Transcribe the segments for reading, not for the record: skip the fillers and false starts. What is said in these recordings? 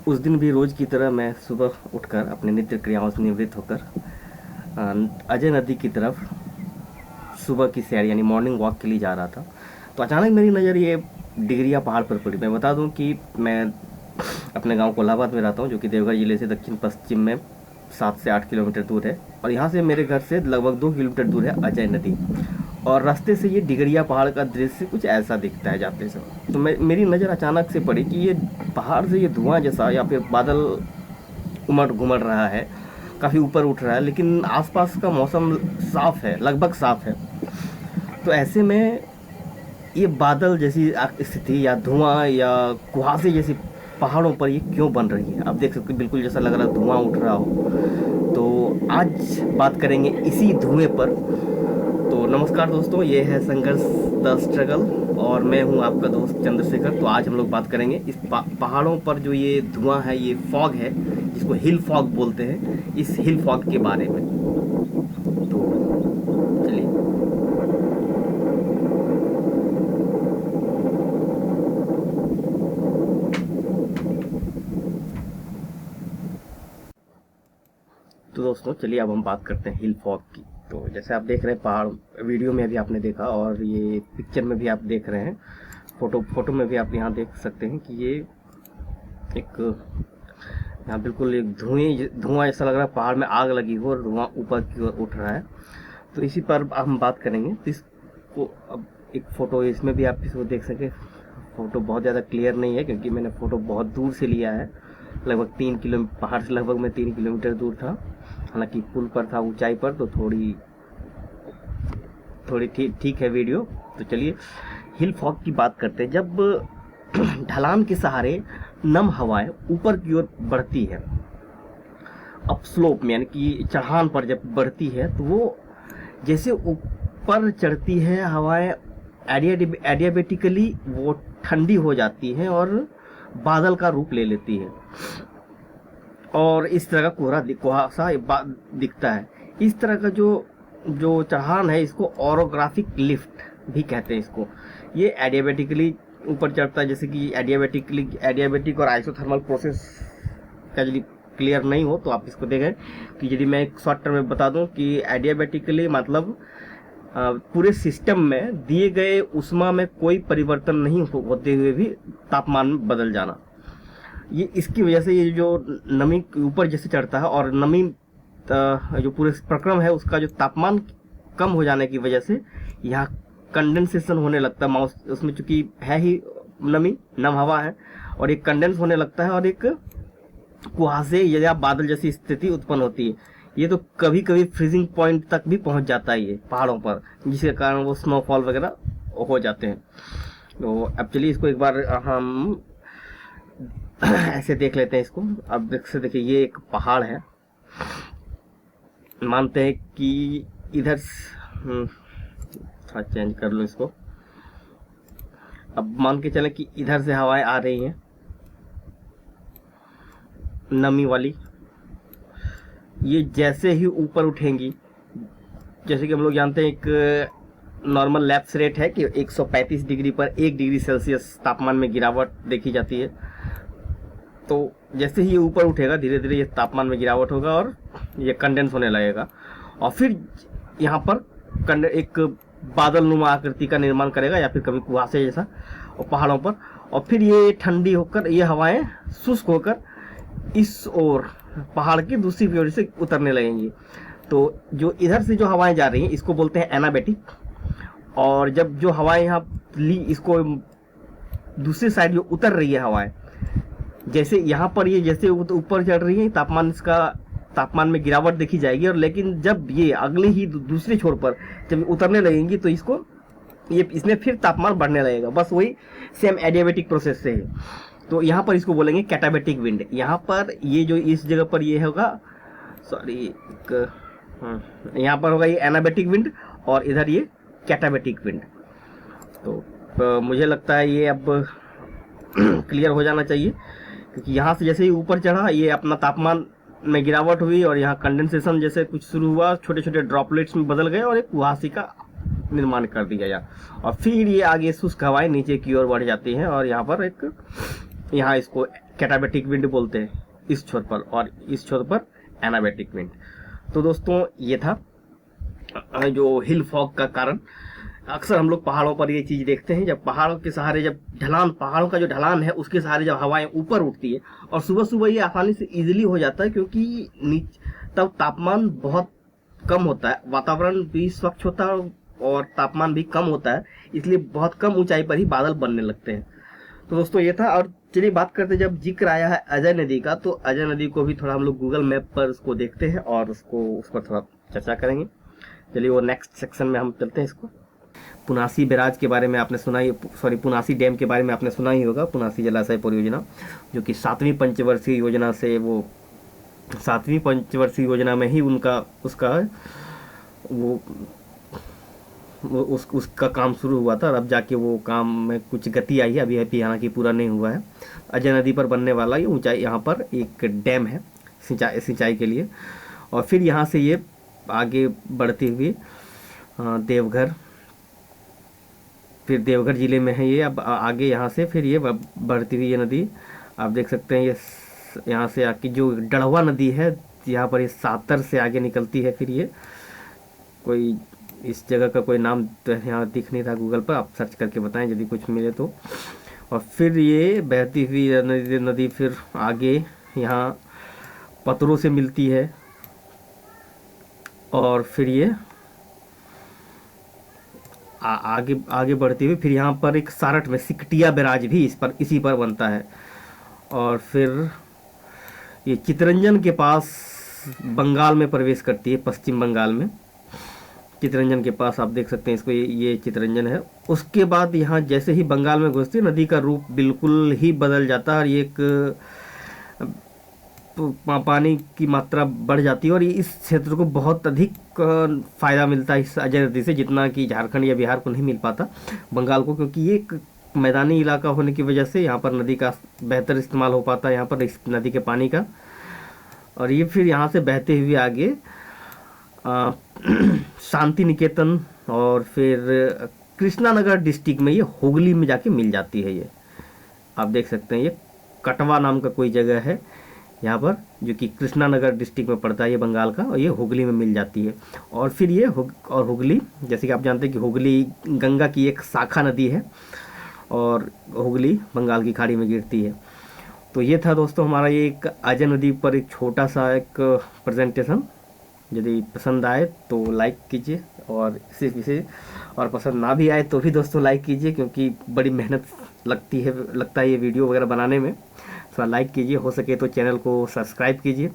उस दिन भी रोज़ की तरह मैं सुबह उठकर अपने नित्य क्रियाओं से निवृत्त होकर अजय नदी की तरफ सुबह की सैर यानी मॉर्निंग वॉक के लिए जा रहा था। तो अचानक मेरी नज़र ये डिगरिया पहाड़ पर पड़ी। मैं बता दूं कि मैं अपने गांव कोल्हाबाद में रहता हूं, जो कि देवघर ज़िले से दक्षिण पश्चिम में 7 से 8 किलोमीटर दूर है, और यहाँ से मेरे घर से लगभग 2 किलोमीटर दूर है अजय नदी। और रास्ते से ये डिगरिया पहाड़ का दृश्य कुछ ऐसा दिखता है जाते समय। तो मेरी नज़र अचानक से पड़ी कि ये पहाड़ से ये धुआं जैसा या फिर बादल उमड़ घुमड़ रहा है, काफ़ी ऊपर उठ रहा है, लेकिन आसपास का मौसम साफ़ है, लगभग साफ़ है। तो ऐसे में ये बादल जैसी स्थिति या धुआं या कुहासे जैसी पहाड़ों पर ये क्यों बन रही है, आप देख सकते हैं बिल्कुल जैसा लग रहा है धुआं उठ रहा हो। तो आज बात करेंगे इसी धुएं पर। तो नमस्कार दोस्तों, ये है संघर्ष द स्ट्रगल और मैं हूं आपका दोस्त चंद्रशेखर। तो आज हम लोग बात करेंगे इस पहाड़ों पर जो ये धुआं है, ये फॉग है जिसको हिल फॉग बोलते हैं, इस हिल फॉग के बारे में। तो चलिए। तो दोस्तों चलिए अब हम बात करते हैं हिल फॉग की। तो जैसे आप देख रहे हैं पहाड़, वीडियो में भी आपने देखा और ये पिक्चर में भी आप देख रहे हैं, फोटो में भी आप यहाँ देख सकते हैं कि ये एक यहाँ बिल्कुल एक धुआं ऐसा लग रहा है पहाड़ में आग लगी हो और धुआं ऊपर की ओर उठ रहा है। तो इसी पर हम बात करेंगे। तो इसको अब एक फ़ोटो इसमें भी आप इसको देख सकें। फ़ोटो बहुत ज़्यादा क्लियर नहीं है क्योंकि मैंने फ़ोटो बहुत दूर से लिया है, लगभग 3 किलोमीटर, पहाड़ से लगभग मैं 3 किलोमीटर दूर था, हालांकि पुल पर था ऊंचाई पर, तो थोड़ी ठीक है वीडियो। तो चलिए हिल फॉग की बात करते हैं। जब ढलान के सहारे नम हवाएं ऊपर की ओर बढ़ती है, अप स्लोप में यानी कि चढ़ान पर जब बढ़ती है, तो वो जैसे ऊपर चढ़ती है हवाएं एडियाबेटिकली वो ठंडी हो जाती है और बादल का रूप ले लेती है और इस तरह का कुहासा दिखता है। इस तरह का जो चढ़ान है इसको ओरोग्राफिक लिफ्ट भी कहते हैं इसको। ये एडियाबेटिकली ऊपर चढ़ता है, जैसे कि एडियाबेटिक और आइसोथर्मल प्रोसेस का यदि क्लियर नहीं हो तो आप इसको देखें कि यदि मैं एक शॉर्ट टर्म में बता दूं कि एडियाबेटिकली मतलब पूरे सिस्टम में दिए गए उष्मा में कोई परिवर्तन नहीं होते हुए भी तापमान में बदल जाना। ये इसकी वजह से ये जो नमी ऊपर जैसे चढ़ता है और नमी जो पूरे प्रक्रम है उसका जो तापमान कम हो जाने की वजह से यहाँ कंडेंसेशन होने लगता है। उसमें चूंकि है ही नमी, नम हवा है, और एक कंडेंस होने लगता है और एक कुहासे या बादल जैसी स्थिति उत्पन्न होती है। ये तो कभी कभी फ्रीजिंग पॉइंट तक भी पहुंच जाता है ये पहाड़ों पर, जिसके कारण वो स्नोफॉल वगैरह हो जाते हैं। तो अब चलिए इसको एक बार हम ऐसे देख लेते हैं इसको। अब देखिए ये एक पहाड़ है, मानते हैं कि इधर थोड़ा चेंज कर लो इसको। अब मान के चलें कि इधर से हवाएं आ रही हैं नमी वाली, ये जैसे ही ऊपर उठेंगी, जैसे कि हम लोग जानते हैं एक नॉर्मल लैप्स रेट है कि 135 डिग्री पर 1 डिग्री सेल्सियस तापमान में गिरावट देखी जाती है। तो जैसे ही ये ऊपर उठेगा धीरे धीरे ये तापमान में गिरावट होगा और ये कंडेंस होने लगेगा और फिर यहाँ पर एक बादल नुमा आकृति का निर्माण करेगा या फिर कभी कुहासे जैसा और पहाड़ों पर, और फिर ये ठंडी होकर ये हवाएं शुष्क होकर इस ओर पहाड़ की दूसरी ओर से उतरने लगेंगी। तो जो इधर से जो हवाएं जा रही हैं इसको बोलते हैं एनाबेटिक, और जब जो हवाएं यहाँ ली इसको दूसरी साइड जो उतर रही है हवाएं, जैसे यहाँ पर ये जैसे ऊपर चढ़ रही है तापमान में गिरावट देखी जाएगी, और लेकिन जब ये अगले ही दूसरे छोर पर जब उतरने लगेंगी तो इसमें फिर तापमान बढ़ने लगेगा। बस वही सेम एडियाबेटिक प्रोसेस से है। तो यहाँ पर इसको बोलेंगे कैटाबेटिक विंड। यहाँ पर ये जो इस जगह पर ये होगा, यहाँ पर होगा ये एनाबेटिक विंड और इधर ये कैटाबेटिक विंड। तो मुझे लगता है ये अब क्लियर हो जाना चाहिए, क्योंकि यहाँ से जैसे ही ऊपर चढ़ा ये अपना तापमान में गिरावट हुई और यहाँ कंडेंसेशन जैसे कुछ शुरू हुआ, छोटे छोटे ड्रॉपलेट्स में बदल गए और एक कुहासे का निर्माण कर दिया गया। और फिर ये आगे शुष्क हवाएं नीचे की ओर बढ़ जाती हैं और यहाँ पर यहाँ इसको कैटाबेटिक विंड बोलते हैं इस छोर पर, और इस छोर पर एनाबेटिक विंड। तो दोस्तों ये था जो हिल फॉग का कारण। अक्सर हम लोग पहाड़ों पर ये चीज देखते हैं, जब पहाड़ों के सहारे जब ढलान, पहाड़ों का जो ढलान है उसके सहारे जब हवाएं ऊपर उठती है, और सुबह सुबह ये आसानी से इजीली हो जाता है क्योंकि तब तापमान बहुत कम होता है, वातावरण भी स्वच्छ होता है और तापमान भी कम होता है, इसलिए बहुत कम ऊंचाई पर ही बादल बनने लगते हैं। तो दोस्तों ये था। और चलिए बात करते, जब जिक्र आया है अजय नदी का, तो अजय नदी को भी थोड़ा हम लोग गूगल मैप पर उसको देखते हैं और उस पर थोड़ा चर्चा करेंगे। चलिए वो नेक्स्ट सेक्शन में हम चलते हैं। इसको पुनासी बैराज के बारे में आपने सुना ही, पुनासी डैम के बारे में आपने सुना ही होगा। पुनासी जलाशय परियोजना जो कि 7वीं पंचवर्षीय योजना से, वो 7वीं पंचवर्षीय योजना में ही उसका काम शुरू हुआ था, और अब जाके वो काम में कुछ गति आई है। अभी हालांकि पूरा नहीं हुआ है। अजय नदी पर बनने वाला ये ऊंचाई, यहाँ पर एक डैम है सिंचाई के लिए। और फिर यहाँ से ये आगे बढ़ती हुई देवघर, फिर देवघर जिले में है ये। अब आगे यहाँ से फिर ये बढ़ती हुई ये नदी आप देख सकते हैं। ये यहाँ से आके जो डढ़वा नदी है, यहाँ पर ये सातर से आगे निकलती है। फिर ये कोई इस जगह का कोई नाम तो यहाँ दिख नहीं रहा, गूगल पर आप सर्च करके बताएं यदि कुछ मिले तो। और फिर ये बहती हुई नदी फिर आगे यहाँ पतरों से मिलती है, और फिर ये आगे बढ़ती हुई फिर यहाँ पर एक सारठ में सिकटिया बैराज भी इसी पर बनता है। और फिर ये चितरंजन के पास बंगाल में प्रवेश करती है, पश्चिम बंगाल में चितरंजन के पास आप देख सकते हैं इसको, ये चितरंजन है। उसके बाद यहाँ जैसे ही बंगाल में घुसती है, नदी का रूप बिल्कुल ही बदल जाता है और ये एक पानी की मात्रा बढ़ जाती है, और इस क्षेत्र को बहुत अधिक फ़ायदा मिलता है इस अजय नदी से, जितना कि झारखंड या बिहार को नहीं मिल पाता बंगाल को, क्योंकि ये एक मैदानी इलाका होने की वजह से यहाँ पर नदी का बेहतर इस्तेमाल हो पाता है यहाँ पर इस नदी के पानी का। और ये फिर यहाँ से बहते हुए आगे शांति निकेतन और फिर कृष्णानगर डिस्ट्रिक्ट में ये हुगली में जाके मिल जाती है। ये आप देख सकते हैं, ये कटवा नाम का कोई जगह है यहाँ पर, जो कि कृष्णानगर डिस्ट्रिक्ट में पड़ता है ये बंगाल का, और ये हुगली में मिल जाती है। और फिर ये हुगली, जैसे कि आप जानते हैं कि हुगली गंगा की एक शाखा नदी है, और हुगली बंगाल की खाड़ी में गिरती है। तो ये था दोस्तों हमारा ये एक अजय नदी पर एक छोटा सा एक प्रेजेंटेशन। यदि पसंद आए तो लाइक कीजिए, और इसी विषय और पसंद ना भी आए तो भी दोस्तों लाइक कीजिए, क्योंकि बड़ी मेहनत लगता है ये वीडियो वगैरह बनाने में। थोड़ा लाइक कीजिए, हो सके तो चैनल को सब्सक्राइब कीजिए।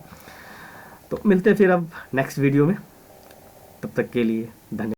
तो मिलते हैं फिर अब नेक्स्ट वीडियो में, तब तक के लिए धन्यवाद।